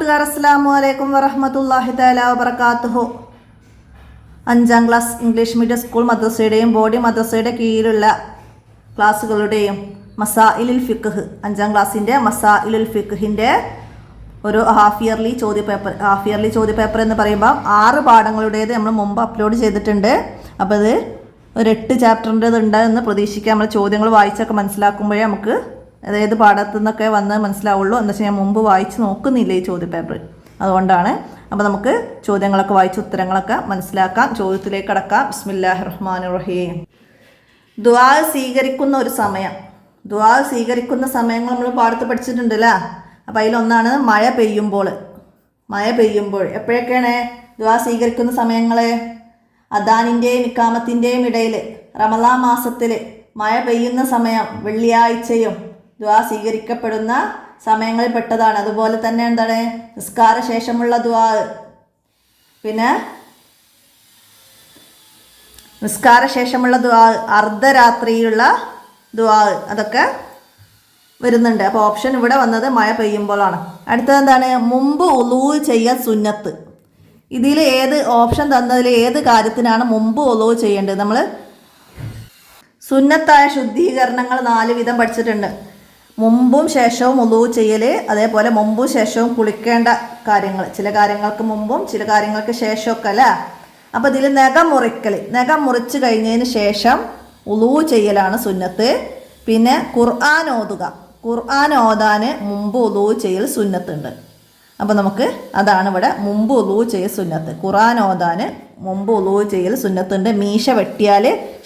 കൂട്ടുകാർ, അസ്സലാമു അലൈക്കും വറഹ്മത്തുള്ളാഹി തആല വബറകാതുഹു. 5ാം ക്ലാസ് ഇംഗ്ലീഷ് മീഡിയം സ്കൂൾ മദ്രസയുടെയും ബോഡി മദ്രസയുടെ കീഴിലുള്ള ക്ലാസ്സുകളുടെയും മസായിലുൽ ഫിഖ് 5ാം ക്ലാസ്സിൻ്റെ മസായിലുൽ ഫിഖിൻ്റെ ഒരു ഹാഫ് ഇയർലി ചോദ്യപേപ്പർ എന്ന് പറയുമ്പോൾ 6 പാഠങ്ങളുടേത് നമ്മൾ മുമ്പ് അപ്ലോഡ് ചെയ്തിട്ടുണ്ട്. അപ്പോൾ അത് ഒരു 8 ചാപ്റ്ററിൻ്റെത് ഉണ്ടെന്ന് പ്രതീക്ഷിക്കാം. നമ്മൾ ചോദ്യങ്ങൾ വായിച്ചൊക്കെ മനസ്സിലാക്കുമ്പോഴേ നമുക്ക് അതായത് പാഠത്തു നിന്നൊക്കെ വന്ന് മനസ്സിലാവുള്ളൂ. എന്താ വെച്ചാൽ ഞാൻ മുമ്പ് വായിച്ച് നോക്കുന്നില്ല ഈ ചോദ്യപേപ്പർ, അതുകൊണ്ടാണ്. അപ്പോൾ നമുക്ക് ചോദ്യങ്ങളൊക്കെ വായിച്ച് ഉത്തരങ്ങളൊക്കെ മനസ്സിലാക്കാം. ചോദ്യത്തിലേക്ക് കടക്കാം. ബിസ്മില്ലാഹിർ റഹ്മാനിർ റഹീം. ദുആ സ്വീകരിക്കുന്ന ഒരു സമയം. ദുആ സ്വീകരിക്കുന്ന സമയങ്ങൾ നമ്മൾ പാഠത്ത് പഠിച്ചിട്ടുണ്ടല്ലോ. അപ്പോൾ അതിലൊന്നാണ് മഴ പെയ്യുമ്പോൾ. എപ്പോഴൊക്കെയാണ് ദുആ സ്വീകരിക്കുന്ന സമയങ്ങൾ? അദാനിൻ്റെയും ഇഖാമത്തിൻ്റെയും ഇടയിൽ റമളാൻ മാസത്തിൽ മഴ പെയ്യുന്ന സമയം വെള്ളിയാഴ്ചയും ദുആ സ്വീകരിക്കപ്പെടുന്ന സമയങ്ങളിൽ പെട്ടതാണ്. അതുപോലെ തന്നെ എന്താണ് നിസ്കാര ശേഷമുള്ള ദുആ, പിന്നെ നിസ്കാര ശേഷമുള്ള ദുആ, അർദ്ധരാത്രിയിലുള്ള ദുആ, അതൊക്കെ വരുന്നുണ്ട്. അപ്പോൾ ഓപ്ഷൻ ഇവിടെ വന്നത് മഴ പെയ്യുമ്പോഴാണ്. അടുത്തത് എന്താണ്? മുമ്പ് ഉളൂ ചെയ്യാൻ സുന്നത്ത്. ഇതിൽ ഏത് ഓപ്ഷൻ തന്നതിൽ ഏത് കാര്യത്തിനാണ് മുമ്പ് ഉളൂ ചെയ്യേണ്ടത്? നമ്മൾ സുന്നത്തായ ശുദ്ധീകരണങ്ങൾ 4 വിധം പഠിച്ചിട്ടുണ്ട്. മുമ്പും ശേഷവും ഉളൂ ചെയ്യൽ, അതേപോലെ മുമ്പും ശേഷവും കുളിക്കേണ്ട കാര്യങ്ങൾ, ചില കാര്യങ്ങൾക്ക് മുമ്പും ചില കാര്യങ്ങൾക്ക് ശേഷമൊക്കെ അല്ലേ. അപ്പോൾ ഇതിൽ നഖം മുറിച്ച് കഴിഞ്ഞതിന് ശേഷം ഉളൂ ചെയ്യലാണ് സുന്നത്ത്. പിന്നെ ഖുർആൻ ഓതാൻ മുമ്പ് ഉളൂ ചെയ്യൽ സുന്നത്തുണ്ട്. അപ്പോൾ നമുക്ക് അതാണ് ഇവിടെ മുമ്പ് ഉളൂ ചെയ്യൽ സുന്നത്ത്. ഖുർആൻ ഓതാൻ മുമ്പ് ഉളൂ ചെയ്യൽ സുന്നത്തുണ്ട്. മീശ വെട്ടിയാൽ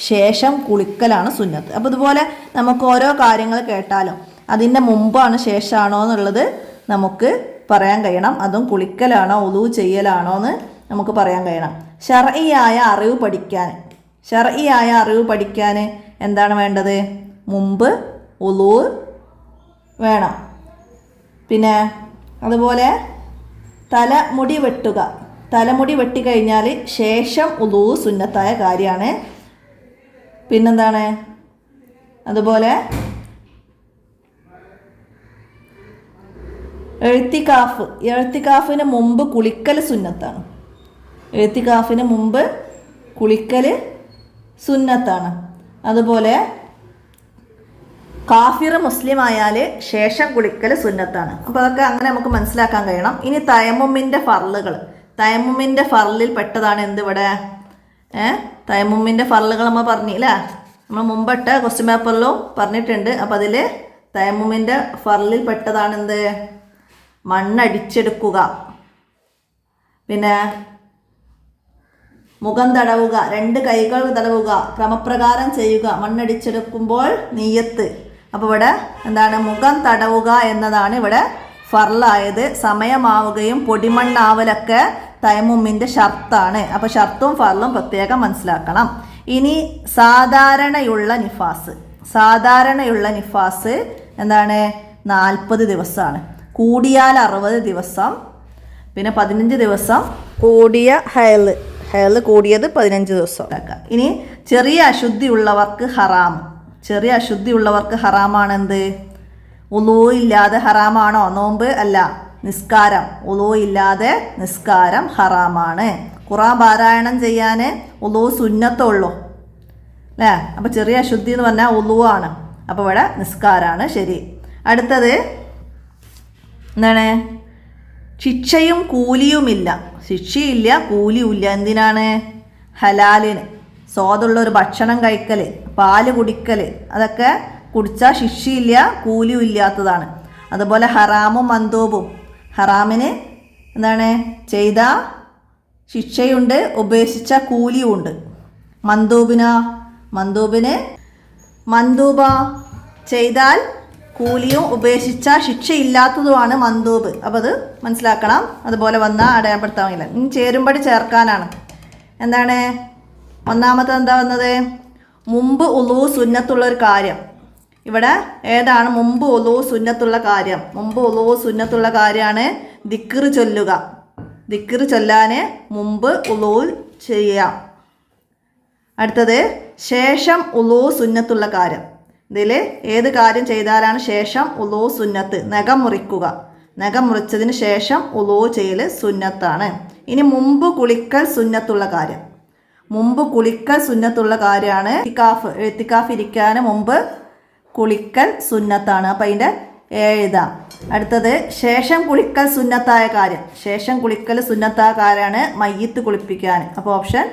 ശേഷം കുളിക്കലാണ് സുന്നത്ത്. അപ്പോൾ ഇതുപോലെ നമുക്ക് ഓരോ കാര്യങ്ങൾ കേട്ടാലും അതിൻ്റെ മുമ്പാണ് ശേഷമാണോ എന്നുള്ളത് നമുക്ക് പറയാൻ കഴിയണം. അതും കുളിക്കലാണോ ഉളൂ ചെയ്യലാണോ എന്ന് നമുക്ക് പറയാൻ കഴിയണം. ശർഈയായ അറിവ് പഠിക്കാൻ എന്താണ് വേണ്ടത്? മുമ്പ് ഉളൂ വേണം. പിന്നെ അതുപോലെ തലമുടി വെട്ടിക്കഴിഞ്ഞാൽ ശേഷം ഉളൂ സുന്നത്തായ കാര്യമാണ്. പിന്നെന്താണ്? അതുപോലെ എഴുത്തിക്കാഫിന് മുമ്പ് കുളിക്കൽ സുന്നത്താണ്. അതുപോലെ കാഫിർ മുസ്ലിം ആയാൽ ശേഷം കുളിക്കൽ സുന്നത്താണ്. അപ്പോൾ അതൊക്കെ അങ്ങനെ നമുക്ക് മനസ്സിലാക്കാൻ കഴിയണം. ഇനി തയമ്മുമിൻ്റെ ഫർളിൽ പെട്ടതാണ് എന്തിവിടെ? തയമ്മുമിൻ്റെ ഫർളുകൾ നമ്മൾ പറഞ്ഞില്ലേ, നമ്മൾ മുമ്പിട്ട ക്വസ്റ്റ്യൻ പേപ്പറിലും പറഞ്ഞിട്ടുണ്ട്. അപ്പോൾ അതിൽ തയമ്മുമിൻ്റെ ഫർളിൽ പെട്ടതാണ് എന്ത്? മണ്ണടിച്ചെടുക്കുക, പിന്നെ മുഖം തടവുക, 2 കൈകൾ തടവുക, ക്രമപ്രകാരം ചെയ്യുക, മണ്ണടിച്ചെടുക്കുമ്പോൾ നിയ്യത്ത്. അപ്പോൾ ഇവിടെ എന്താണ്? മുഖം തടവുക എന്നതാണ് ഇവിടെ ഫർളായത്. സമയമാവുകയും പൊടിമണ്ണാവലൊക്കെ തയമ്മുമിൻ്റെ ഷർത്താണ്. അപ്പോൾ ഷർത്തും ഫർളും പ്രത്യേകം മനസ്സിലാക്കണം. ഇനി സാധാരണയുള്ള നിഫാസ് എന്താണ്? 40 ദിവസമാണ്. കൂടിയാൽ 60 ദിവസം, പിന്നെ 15 ദിവസം കൂടിയ ഹയൽ കൂടിയത് 15 ദിവസം. ഇനി ചെറിയ അശുദ്ധിയുള്ളവർക്ക് ഹറാമാണ് എന്ത്? ഉളൂ ഇല്ലാതെ ഹറാമാണോ? നോമ്പ് അല്ല, നിസ്കാരം. ഉളൂ ഇല്ലാതെ നിസ്കാരം ഹറാമാണ്. ഖുർആൻ പാരായണം ചെയ്യാൻ ഉളൂ സുന്നത്തുള്ളൂ അല്ലേ. അപ്പോൾ ചെറിയ അശുദ്ധി എന്ന് പറഞ്ഞാൽ ഉളൂ ആണ്. അപ്പോൾ ഇവിടെ നിസ്കാരമാണ് ശരി. അടുത്തത് എന്താണ്? ശിക്ഷയും കൂലിയുമില്ല. ശിക്ഷയില്ല, കൂലിയുമില്ല. എന്തിനാണ്? ഹലാലിന് സ്വാദുള്ളൊരു ഭക്ഷണം കഴിക്കൽ, പാല് കുടിക്കൽ, അതൊക്കെ കുടിച്ചാൽ ശിക്ഷയില്ല, കൂലിയും ഇല്ലാത്തതാണ്. അതുപോലെ ഹറാമും മന്ദൂബും. ഹറാമിന് എന്താണ്? ചെയ്ത ശിക്ഷയുണ്ട്, ഉപേക്ഷിച്ച കൂലിയുമുണ്ട്. മന്ദൂബ ചെയ്താൽ കൂലിയും ഉപേക്ഷിച്ച ശിക്ഷയില്ലാത്തതുമാണ് മന്ദൂബ്. അപ്പോൾ അത് മനസ്സിലാക്കണം. അതുപോലെ വന്നാൽ അടയാളപ്പെടുത്താമില്ല. ഇനി ചേരുമ്പടി ചേർക്കാനാണ്. എന്താണ്? ഒന്നാമത്തെ എന്താ വന്നത്? മുമ്പ് ഉളൂ സുന്നത്തുള്ളൊരു കാര്യം. ഇവിടെ ഏതാണ് മുമ്പ് ഉളൂ സുന്നത്തുള്ള കാര്യം? മുമ്പ് ഉളൂ സുന്നത്തുള്ള കാര്യമാണ് ദിക്ർ ചൊല്ലുക. ദിക്ർ ചൊല്ലാൻ മുമ്പ് ഉളൂ ചെയ്യാം. അടുത്തത് ശേഷം ഉളൂ സുന്നത്തുള്ള കാര്യം. ഇതിൽ ഏത് കാര്യം ചെയ്താലാണ് ശേഷം ഉളൂ സുന്നത്ത്? നഖം നഖം മുറിച്ചതിന് ശേഷം ഉളൂ ചെയ്യൽ സുന്നത്താണ്. ഇനി മുമ്പ് കുളിക്കൽ സുന്നത്തുള്ള കാര്യം. മുമ്പ് കുളിക്കൽ സുന്നത്തുള്ള കാര്യമാണ് എത്തിക്കാഫ് ഇരിക്കാൻ മുമ്പ് കുളിക്കൽ സുന്നത്താണ്. അപ്പം അതിൻ്റെ എഴുതാം. അടുത്തത് ശേഷം കുളിക്കൽ സുന്നത്തായ കാര്യം. ശേഷം കുളിക്കൽ സുന്നത്തായ കാര്യമാണ് മയ്യിത്ത് കുളിപ്പിക്കാൻ. അപ്പോൾ ഓപ്ഷൻ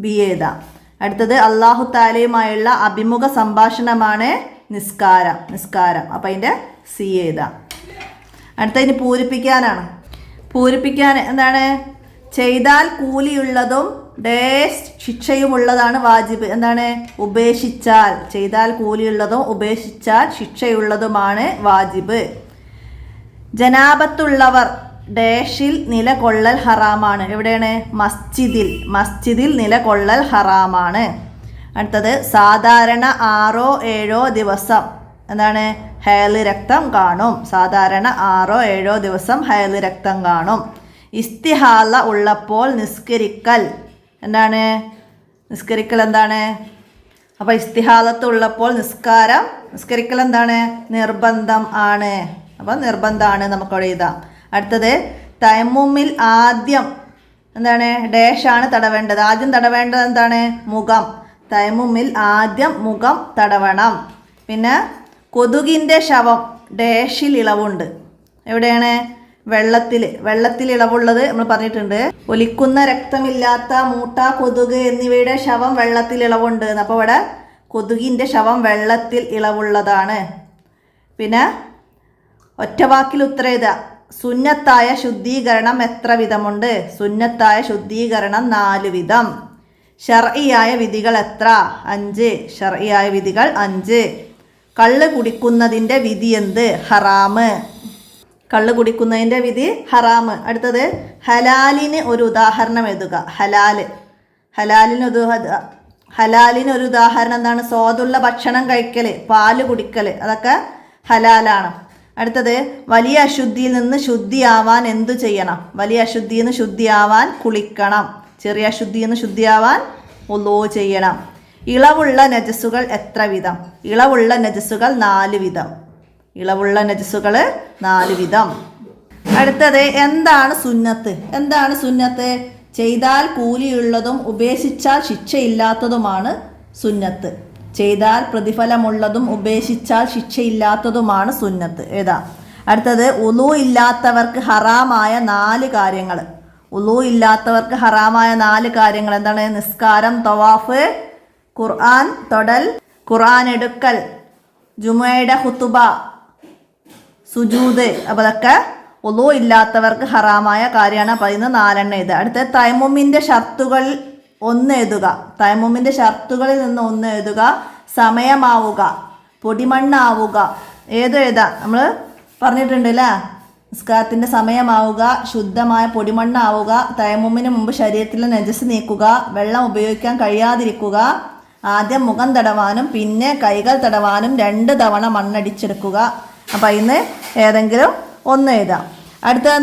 ബി എഴുതാം. അടുത്തത് അള്ളാഹു താലയുമായുള്ള അഭിമുഖ സംഭാഷണമാണ് നിസ്കാരം. അപ്പം അതിൻ്റെ സി എഴുതാം. അടുത്തതിന് പൂരിപ്പിക്കാനാണ്. പൂരിപ്പിക്കാൻ എന്താണ്? ചെയ്താൽ കൂലിയുള്ളതും ശിക്ഷയുമുള്ളതാണ് വാജിബ്. എന്താണ്? ഉപേക്ഷിച്ചാൽ. ചെയ്താൽ കൂലിയുള്ളതും ഉപേക്ഷിച്ചാൽ ശിക്ഷയുള്ളതുമാണ് വാജിബ്. ജനാബത്തുള്ളവർ ഡേഷിൽ നിലകൊള്ളൽ ഹറാമാണ്. എവിടെയാണ്? മസ്ജിദിൽ നിലകൊള്ളൽ ഹറാമാണ്. അടുത്തത് സാധാരണ 6-7 ദിവസം എന്താണ്? ഹൈള് രക്തം കാണും. സാധാരണ 6-7 ദിവസം ഹൈള് രക്തം കാണും. ഇസ്തിഹാല ഉള്ളപ്പോൾ നിസ്കരിക്കൽ എന്താണ്? നിസ്കരിക്കൽ എന്താണ്? അപ്പോൾ ഇസ്തിഹാലത്ത് ഉള്ളപ്പോൾ നിസ്കരിക്കൽ എന്താണ്? നിർബന്ധം ആണ്. അപ്പം നിർബന്ധമാണ്, നമുക്കവിടെ എഴുതാം. അടുത്തത് തയമ്മുമിൽ ആദ്യം എന്താണ്? ഡേഷാണ് തടവേണ്ടത്. ആദ്യം തടവേണ്ടത് എന്താണ്? മുഖം. തയമ്മുമിൽ ആദ്യം മുഖം തടവണം. പിന്നെ കൊതുകിൻ്റെ ശവം ഡേഷിൽ ഇളവുണ്ട്. എവിടെയാണ്? വെള്ളത്തിൽ ഇളവുള്ളത് നമ്മൾ പറഞ്ഞിട്ടുണ്ട്. ഒലിക്കുന്ന രക്തമില്ലാത്ത മൂട്ട, കൊതുക് എന്നിവയുടെ ശവം വെള്ളത്തിൽ ഇളവുണ്ട്. അപ്പോൾ ഇവിടെ കൊതുകിൻ്റെ ശവം വെള്ളത്തിൽ ഇളവുള്ളതാണ്. പിന്നെ ഒറ്റവാക്കിൽ ഉത്തരം എഴുതുക. സുന്നത്തായ ശുദ്ധീകരണം എത്ര വിധമുണ്ട്? സുന്നത്തായ ശുദ്ധീകരണം 4 വിധം. ശർഇയായ വിധികൾ എത്ര? 5. ശർഇയായ വിധികൾ 5. കള്ള് കുടിക്കുന്നതിൻ്റെ വിധി എന്ത്? ഹറാമ്. കള്ള് കുടിക്കുന്നതിൻ്റെ വിധി ഹറാമ്. അടുത്തത് ഹലാലിന് ഒരു ഉദാഹരണം എഴുതുക. ഹലാലിന് ഒരു ഉദാഹരണം എന്താണ്? സ്വാദുള്ള ഭക്ഷണം കഴിക്കൽ, പാല് കുടിക്കൽ, അതൊക്കെ ഹലാലാണ്. അടുത്തത് വലിയ അശുദ്ധിയിൽ നിന്ന് ശുദ്ധിയാവാൻ എന്തു ചെയ്യണം? വലിയ അശുദ്ധിയിൽ നിന്ന് ശുദ്ധിയാവാൻ കുളിക്കണം. ചെറിയ അശുദ്ധിയിൽ നിന്ന് ശുദ്ധിയാവാൻ വുളൂ ചെയ്യണം. ഇളവുള്ള നജസുകൾ എത്ര വിധം? ഇളവുള്ള നജസുകൾ 4 വിധം. ഇളവുള്ള നജസുകൾ 4 വിധം. അടുത്തത് എന്താണ് സുന്നത്ത്? ചെയ്താൽ കൂലിയുള്ളതും ഉപേക്ഷിച്ചാൽ ശിക്ഷയില്ലാത്തതുമാണ് സുന്നത്ത്. ചെയ്താൽ പ്രതിഫലമുള്ളതും ഉപേക്ഷിച്ചാൽ ശിക്ഷയില്ലാത്തതുമാണ് സുന്നത്ത്. അടുത്തത് ഉളൂ ഇല്ലാത്തവർക്ക് ഹറാമായ 4 കാര്യങ്ങൾ. ഉളൂ ഇല്ലാത്തവർക്ക് ഹറാമായ 4 കാര്യങ്ങൾ എന്താണ്? നിസ്കാരം, തവാഫ്, ഖുർആൻ തൊടൽ, ഖുർആൻ എടുക്കൽ, ജുമുഅയുടെ ഖുതുബ, സുജൂദ്. അപ്പോൾ അതൊക്കെ ഉളൂ ഇല്ലാത്തവർക്ക് ഹറാമായ കാര്യമാണ്. അപ്പോൾ അതിന് 4 എഴുതുക. അടുത്ത തയമ്മുമിൻ്റെ ഷർത്തുകൾ 1 എഴുതുക. തയമ്മുമിൻ്റെ ഷർത്തുകളിൽ നിന്ന് 1 എഴുതുക. സമയമാവുക, പൊടിമണ്ണാവുക, എഴുതാം. നമ്മൾ പറഞ്ഞിട്ടുണ്ട് അല്ലേ? നിസ്കാരത്തിൻ്റെ സമയമാവുക, ശുദ്ധമായ പൊടിമണ്ണാവുക, തയമ്മുമിന് മുമ്പ് ശരീരത്തിലെ നജസ് നീക്കുക, വെള്ളം ഉപയോഗിക്കാൻ കഴിയാതിരിക്കുക, ആദ്യം മുഖം തടവാനും പിന്നെ കൈകൾ തടവാനും 2 തവണ മണ്ണടിച്ചെടുക്കുക. അപ്പം അതിന് ഏതെങ്കിലും 1 എഴുതാം. അടുത്തത്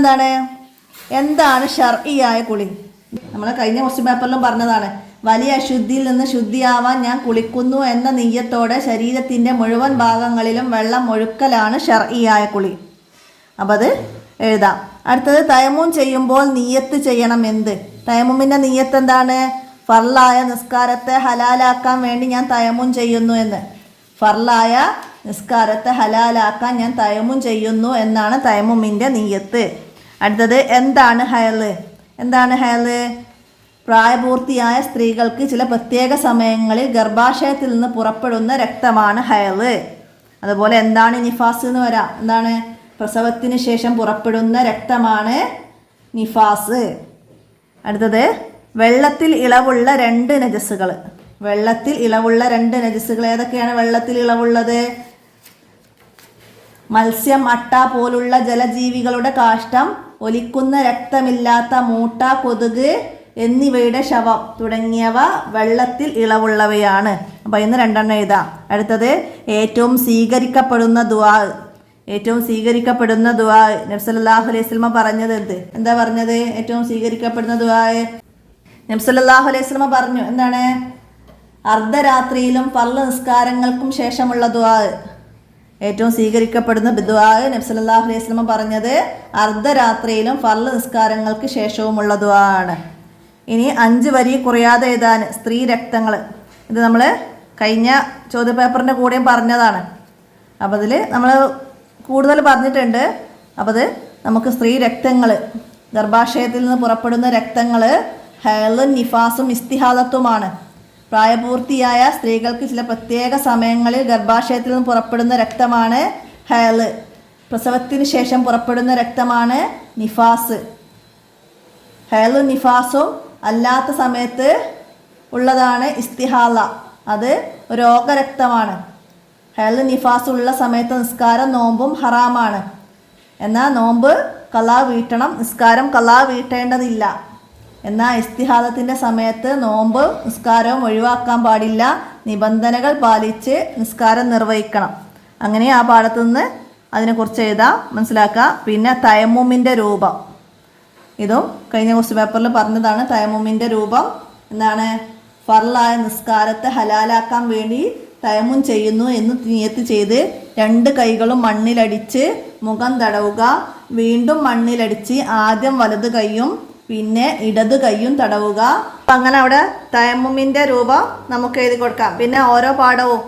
എന്താണ് ശർഇയായ കുളി? നമ്മൾ കഴിഞ്ഞ ക്വസ്റ്റ്യൻ പേപ്പറിലും പറഞ്ഞതാണ്. വലിയ അശുദ്ധിയിൽ നിന്ന് ശുദ്ധിയാവാൻ ഞാൻ കുളിക്കുന്നു എന്ന നിയ്യത്തോടെ ശരീരത്തിൻ്റെ മുഴുവൻ ഭാഗങ്ങളിലും വെള്ളം ഒഴുക്കലാണ് ശർഇയായ കുളി. അപ്പം അത് എഴുതാം. അടുത്തത് തയമ്മും ചെയ്യുമ്പോൾ നിയ്യത്ത് ചെയ്യണം. എന്ത്? തയമ്മുമിൻ്റെ നിയ്യത്ത് എന്താണ്? ഫർലായ നിസ്കാരത്തെ ഹലാലാക്കാൻ വേണ്ടി ഞാൻ തയമ്മും ചെയ്യുന്നു എന്ന്. ഫർലായ നിസ്കാരത്തെ ഹലാലാക്കാൻ ഞാൻ തയമ്മും ചെയ്യുന്നു എന്നാണ് തയമ്മുമിൻ്റെ നിയ്യത്ത്. അടുത്തത് എന്താണ് ഹയല്? പ്രായപൂർത്തിയായ സ്ത്രീകൾക്ക് ചില പ്രത്യേക സമയങ്ങളിൽ ഗർഭാശയത്തിൽ നിന്ന് പുറപ്പെടുന്ന രക്തമാണ് ഹയല്. അതുപോലെ എന്താണ് നിഫാസ് എന്ന് വരാം. എന്താണ്? പ്രസവത്തിന് ശേഷം പുറപ്പെടുന്ന രക്തമാണ് നിഫാസ്. അടുത്തത് വെള്ളത്തിൽ ഇളവുള്ള 2 നജസുകൾ. വെള്ളത്തിൽ ഇളവുള്ള 2 നജസുകൾ ഏതൊക്കെയാണ്? വെള്ളത്തിൽ ഇളവുള്ളത് മത്സ്യം, അട്ട പോലുള്ള ജലജീവികളുടെ കാഷ്ടം, ഒലിക്കുന്ന രക്തമില്ലാത്ത മൂട്ട, കൊതുക് എന്നിവയുടെ ശവം തുടങ്ങിയവ വെള്ളത്തിൽ ഇളവുള്ളവയാണ്. അപ്പോൾ ഇന്ന് 2 എഴുതാം. അടുത്തത് ഏറ്റവും സ്വീകരിക്കപ്പെടുന്ന ദുആ. നബി സല്ലല്ലാഹു അലൈഹി വസല്ലം പറഞ്ഞത് എന്താ പറഞ്ഞത്? ഏറ്റവും സ്വീകരിക്കപ്പെടുന്ന ദുആ നബി സല്ലല്ലാഹു അലൈഹി വസല്ലം പറഞ്ഞു. എന്താണ്? അർദ്ധരാത്രിയിലും ഫർള് നിസ്കാരങ്ങൾക്കും ശേഷമുള്ള ദുആ. ഏറ്റവും സ്വീകരിക്കപ്പെടുന്ന ദുആ നബി സല്ലല്ലാഹു അലൈഹി വസല്ലം പറഞ്ഞത് അർദ്ധരാത്രിയിലും ഫർള് നിസ്കാരങ്ങൾക്ക് ശേഷവുമുള്ള ദുആ ആണ്. ഇനി 5 വരി കുറയാതെ എഴുതാൻ സ്ത്രീ രക്തങ്ങൾ. ഇത് നമ്മൾ കഴിഞ്ഞ ചോദ്യപേപ്പറിൻ്റെ കൂടെയും പറഞ്ഞതാണ്. അപ്പോൾ അതിൽ നമ്മൾ കൂടുതൽ പറഞ്ഞിട്ടുണ്ട്. അപ്പോൾ അത് നമുക്ക് സ്ത്രീ രക്തങ്ങൾ, ഗർഭാശയത്തിൽ നിന്ന് പുറപ്പെടുന്ന രക്തങ്ങൾ ഹൈളും നിഫാസും ഇസ്തിഹാദത്തുമാണ്. പ്രായപൂർത്തിയായ സ്ത്രീകൾക്ക് ചില പ്രത്യേക സമയങ്ങളിൽ ഗർഭാശയത്തിൽ നിന്ന് പുറപ്പെടുന്ന രക്തമാണ് ഹൈള്. പ്രസവത്തിന് ശേഷം പുറപ്പെടുന്ന രക്തമാണ് നിഫാസ്. ഹൈളും നിഫാസും അല്ലാത്ത സമയത്ത് ഉള്ളതാണ് ഇസ്തിഹാല. അത് രോഗരക്തമാണ്. ഹൈളും നിഫാസും ഉള്ള സമയത്ത് നിസ്കാരം നോമ്പും ഹറാമാണ്. എന്നാൽ നോമ്പ് ഖളാ വീട്ടണം, നിസ്കാരം ഖളാ വീട്ടേണ്ടതില്ല. എന്നാൽ ഇസ്തിഹാദത്തിൻ്റെ സമയത്ത് നോമ്പ് നിസ്കാരവും ഒഴിവാക്കാൻ പാടില്ല. നിബന്ധനകൾ പാലിച്ച് നിസ്കാരം നിർവഹിക്കണം. അങ്ങനെ ആ പാഠത്തു നിന്ന് അതിനെക്കുറിച്ച് എഴുതാം, മനസ്സിലാക്കാം. പിന്നെ തയമ്മുമിൻ്റെ രൂപം, ഇതും കഴിഞ്ഞ ക്വസ്റ്റ്യൻ പേപ്പറിൽ പറഞ്ഞതാണ്. തയമ്മുമിൻ്റെ രൂപം എന്താണ്? ഫർളായ നിസ്കാരത്തെ ഹലാലാക്കാൻ വേണ്ടി തയമ്മും ചെയ്യുന്നു എന്ന് നിയത്ത് ചെയ്ത് 2 കൈകളും മണ്ണിലടിച്ച് മുഖം തടവുക. വീണ്ടും മണ്ണിലടിച്ച് ആദ്യം വലത് കൈയും പിന്നെ ഇടത് കൈയും തടവുക. അപ്പം അങ്ങനെ അവിടെ തയമ്മുമിൻ്റെ രൂപം നമുക്ക് എഴുതി കൊടുക്കാം. പിന്നെ ഓരോ പാഠവും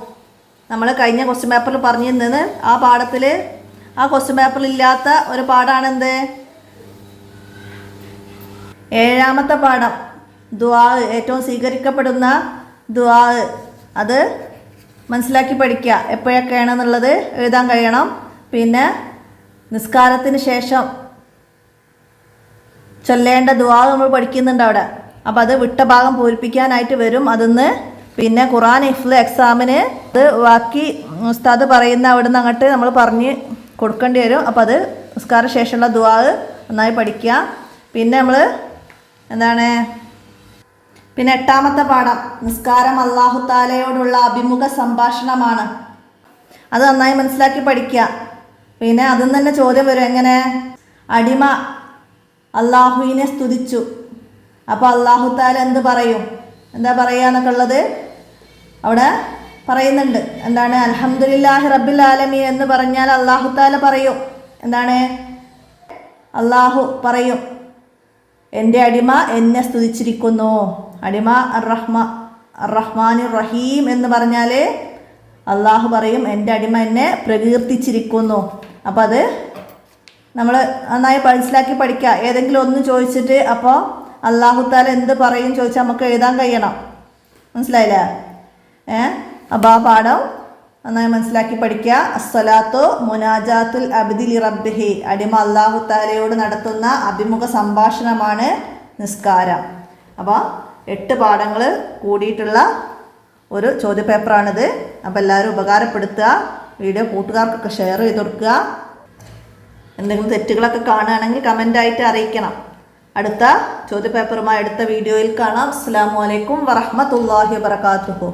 നമ്മൾ കഴിഞ്ഞ ക്വസ്റ്റ്യൻ പേപ്പറിൽ പറഞ്ഞിരുന്നത് ആ പാഠത്തിൽ ആ ക്വസ്റ്റ്യൻ പേപ്പറിൽ ഇല്ലാത്ത ഒരു പാഠമാണെന്ത്? 7ാമത്തെ പാഠം ദുആ, ഏറ്റവും സ്വീകരിക്കപ്പെടുന്ന ദുആ. അത് മനസ്സിലാക്കി പഠിക്കുക, എപ്പോഴൊക്കെയാണെന്നുള്ളത് എഴുതാൻ കഴിയണം. പിന്നെ നിസ്കാരത്തിന് ശേഷം ചൊല്ലേണ്ട ദുആ നമ്മൾ പഠിക്കുന്നുണ്ട് അവിടെ. അപ്പോൾ അത് വിട്ട ഭാഗം പൂരിപ്പിക്കാനായിട്ട് വരും അതിന്ന്. പിന്നെ ഖുർആൻ ഹിഫ്ള് എക്സാമിന് അത് ബാക്കി ഉസ്താദ് പറയുന്ന അവിടെ നിന്ന് അങ്ങോട്ട് നമ്മൾ പറഞ്ഞ് കൊടുക്കേണ്ടി വരും. അപ്പോൾ അത് നിസ്കാര ശേഷമുള്ള ദുആ നന്നായി പഠിക്കുക. പിന്നെ നമ്മൾ എന്താണ്, പിന്നെ 8ാമത്തെ പാഠം നിസ്കാരം അല്ലാഹു തആലയോടുള്ള അഭിമുഖ സംഭാഷണമാണ്. അത് നന്നായി മനസ്സിലാക്കി പഠിക്കുക. പിന്നെ അതിൽ നിന്ന് തന്നെ ചോദ്യം വരും, എങ്ങനെ? അടിമ അള്ളാഹുവിനെ സ്തുതിച്ചു, അപ്പോൾ അല്ലാഹു തആല എന്ത് പറയും? എന്താ പറയുക എന്നൊക്കെ ഉള്ളത് അവിടെ പറയുന്നുണ്ട്. എന്താണ്? അൽഹംദുലില്ലാഹി റബ്ബിൽ ആലമീൻ എന്ന് പറഞ്ഞാൽ അല്ലാഹു തആല പറയും. എന്താണ്? അള്ളാഹു പറയും, എൻ്റെ അടിമ എന്നെ സ്തുതിച്ചിരിക്കുന്നു. അടിമ റഹ്മാനിർ റഹീം എന്ന് പറഞ്ഞാൽ അള്ളാഹു പറയും, എൻ്റെ അടിമ എന്നെ പ്രകീർത്തിച്ചിരിക്കുന്നു. അപ്പോൾ അത് നമ്മൾ നന്നായി മനസ്സിലാക്കി പഠിക്കുക. ഏതെങ്കിലും ഒന്ന് ചോദിച്ചിട്ട് അപ്പോൾ അല്ലാഹു തആല എന്ത് പറയും ചോദിച്ചാൽ നമുക്ക് എഴുതാൻ കഴിയണം. മനസ്സിലായില്ലേ? അപ്പോൾ ആ പാഠം നന്നായി മനസ്സിലാക്കി പഠിക്കുക. അസ്സലാത്തു മുനാജാത്തുൽ അബ്ദി ലി റബ്ബിഹി, അടിമ അല്ലാഹു തആലയോട് നടത്തുന്ന അഭിമുഖ സംഭാഷണമാണ് നിസ്കാരം. അപ്പോൾ 8 പാഠങ്ങൾ കൂടിയിട്ടുള്ള ഒരു ചോദ്യപേപ്പറാണിത്. അപ്പോൾ എല്ലാവരും ഉപകാരപ്പെടുത്തുക. വീഡിയോ കൂട്ടുകാർക്കൊക്കെ ഷെയർ ചെയ്ത് കൊടുക്കുക. എന്തെങ്കിലും തെറ്റുകളൊക്കെ കാണുകയാണെങ്കിൽ കമൻ്റായിട്ട് അറിയിക്കണം. അടുത്ത ചോദ്യപേപ്പറുമായി അടുത്ത വീഡിയോയിൽ കാണാം. അസ്സലാമു അലൈക്കും വറഹ്മത്തുള്ളാഹി വബറകാതുഹു.